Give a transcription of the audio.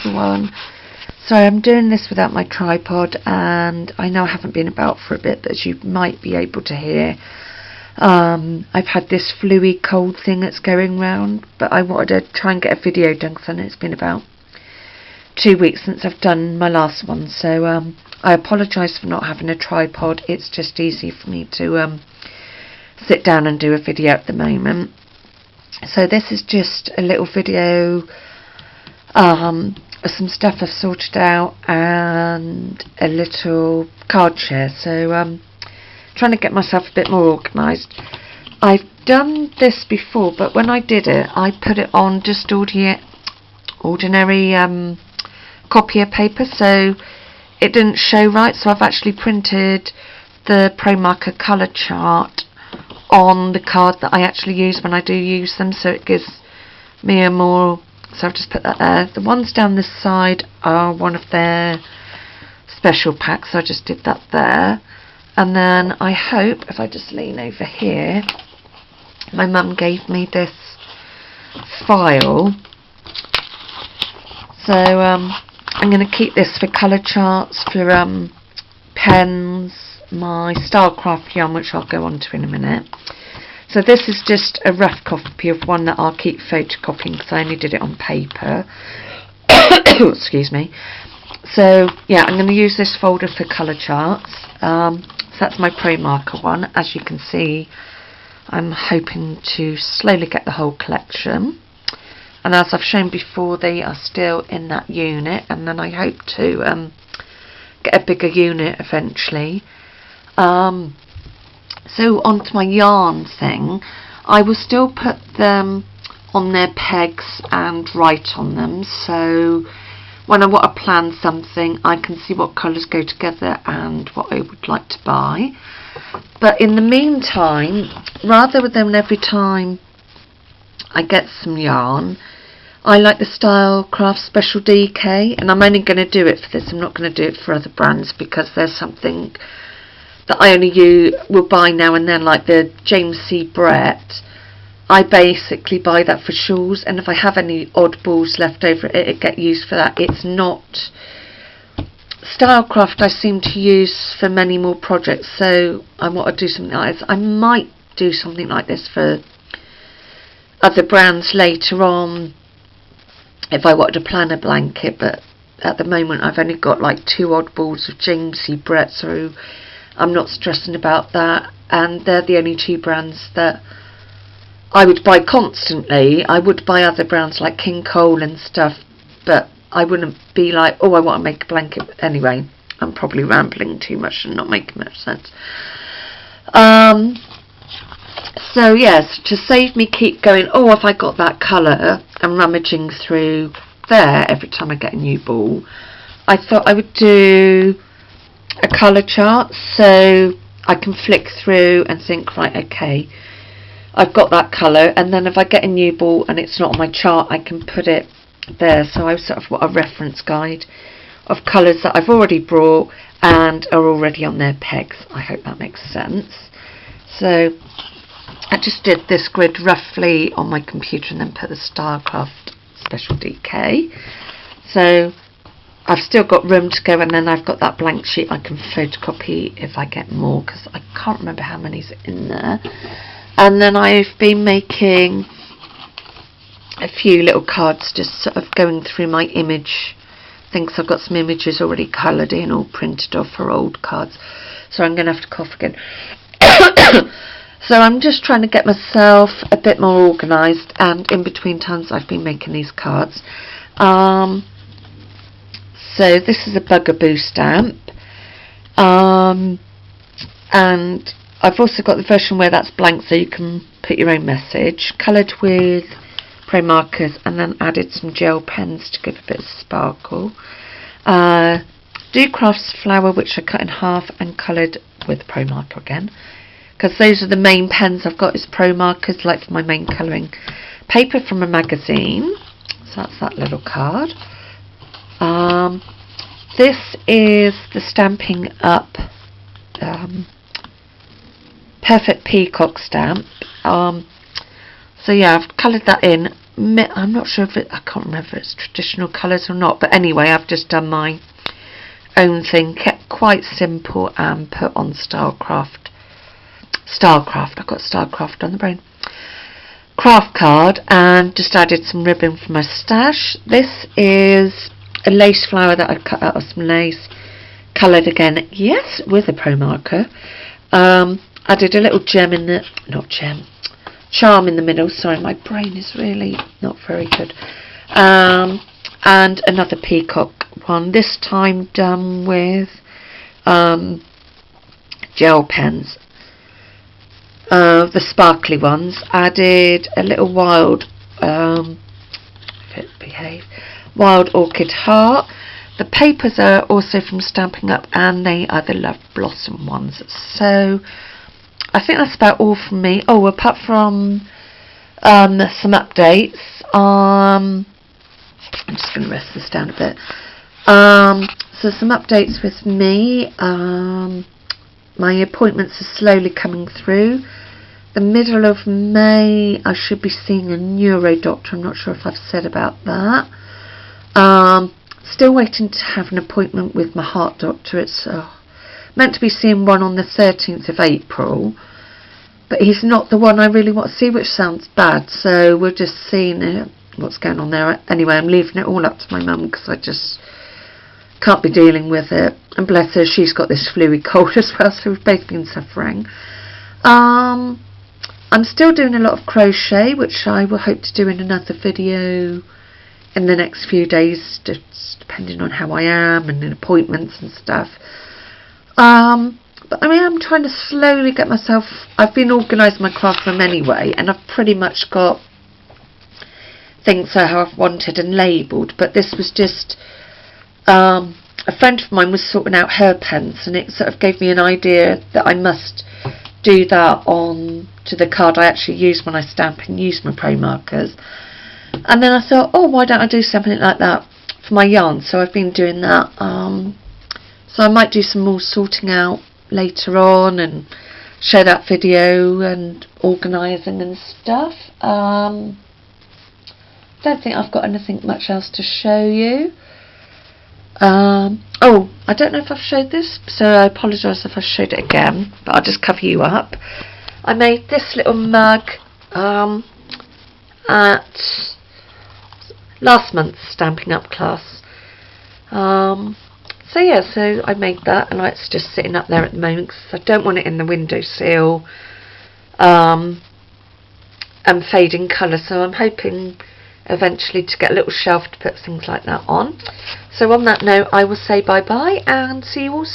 everyone. So I'm doing this without my tripod, and I know I haven't been about for a bit, but as you might be able to hear, I've had this flu-y cold thing that's going round, but I wanted to try and get a video done because I know it's been about 2 weeks since I've done my last one, so I apologise for not having a tripod. It's just easy for me to sit down and do a video at the moment. So this is just a little video of some stuff I've sorted out and a little card share. So trying to get myself a bit more organised. I've done this before, but when I did it, I put it on just ordinary copier paper, so it didn't show right. So I've actually printed the Pro Marker colour chart on the card that I actually use when I do use them, so it gives me a more, so I've just put that there. The ones down this side are one of their special packs, so I just did that there. And then I hope, if I just lean over here, my mum gave me this file, so I'm going to keep this for colour charts, for pens, my Starcraft yarn, which I'll go on to in a minute. So this is just a rough copy of one that I'll keep photocopying because I only did it on paper. Excuse me. So yeah, I'm going to use this folder for colour charts. So that's my Pro Marker one. As you can see, I'm hoping to slowly get the whole collection. And as I've shown before, they are still in that unit, and then I hope to get a bigger unit eventually. So onto my yarn thing, I will still put them on their pegs and write on them, so when I want to plan something I can see what colours go together and what I would like to buy. But in the meantime, rather than every time I get some yarn, I like the Stylecraft Special DK, and I'm only going to do it for this. I'm not going to do it for other brands because there's something that I only will buy now and then, like the James C. Brett. I basically buy that for shawls, and if I have any oddballs left over, it get used for that. It's not Stylecraft I seem to use for many more projects, so I want to do something like this. I might do something like this for other brands later on if I wanted to plan a blanket, but at the moment I've only got like 2 oddballs of James C. Brett, so I'm not stressing about that, and they're the only 2 brands that I would buy constantly. I would buy other brands like King Cole and stuff, but I wouldn't be like, oh, I want to make a blanket. Anyway, I'm probably rambling too much and not making much sense. So yes, to save me keep going, oh, if I got that colour, and rummaging through there every time I get a new ball, I thought I would do a colour chart, so I can flick through and think, right, okay, I've got that colour, and then if I get a new ball and it's not on my chart, I can put it there. So I've sort of got a reference guide of colours that I've already brought and are already on their pegs. I hope that makes sense. So I just did this grid roughly on my computer and then put the Stylecraft Special DK. So I've still got room to go, and then I've got that blank sheet I can photocopy if I get more, because I can't remember how many's in there. And then I've been making a few little cards, just sort of going through my image things. I've got some images already coloured in or printed off for old cards, so I'm going to have to cough again. So I'm just trying to get myself a bit more organised, and in between times I've been making these cards. So this is a Bugaboo stamp, and I've also got the version where that's blank, so you can put your own message, coloured with Pro Markers, and then added some gel pens to give a bit of sparkle. Do Crafts flower, which I cut in half and coloured with Pro Marker again, because those are the main pens I've got, is Pro Markers, like for my main colouring. Paper from a magazine, so that's that little card. This is the Stamping Up Perfect Peacock stamp. So yeah, I've coloured that in. I'm not sure if I can't remember if it's traditional colours or not, but anyway, I've just done my own thing, kept quite simple, and put on Starcraft. I've got Starcraft on the brain. Craft card, and just added some ribbon for my stash. This is a lace flower that I cut out of some lace, coloured again, yes, with a pro marker. Added a little charm in the middle. Sorry, my brain is really not very good. And another peacock one, this time done with gel pens, the sparkly ones. Added a little wild orchid heart. The papers are also from Stampin' Up, and they are the Love Blossom ones. So I think that's about all from me. Oh, apart from some updates. I'm just going to rest this down a bit. So some updates with me. My appointments are slowly coming through. The middle of May, I should be seeing a neuro doctor. I'm not sure if I've said about that. Still waiting to have an appointment with my heart doctor. It's meant to be seeing one on the 13th of April, but he's not the one I really want to see, which sounds bad. So we're just seeing what's going on there. Anyway, I'm leaving it all up to my mum because I just can't be dealing with it. And bless her, she's got this flu cold as well, so we've both been suffering. I'm still doing a lot of crochet, which I will hope to do in another video in the next few days, just depending on how I am and in appointments and stuff. But I mean, I'm trying to slowly get myself, I've been organising my craft room anyway, and I've pretty much got things that I've wanted and labelled, but this was just a friend of mine was sorting out her pens, and it sort of gave me an idea that I must do that on to the card I actually use when I stamp and use my pro markers. And then I thought, oh, why don't I do something like that for my yarn? So I've been doing that. So I might do some more sorting out later on and share that video and organising and stuff. Don't think I've got anything much else to show you. Oh, I don't know if I've showed this, so I apologise if I showed it again, but I'll just cover you up. I made this little mug at last month's Stampin' Up class. So yeah, so I made that, and it's just sitting up there at the moment because I don't want it in the windowsill and fading colour, so I'm hoping eventually to get a little shelf to put things like that on. So on that note, I will say bye bye and see you all soon.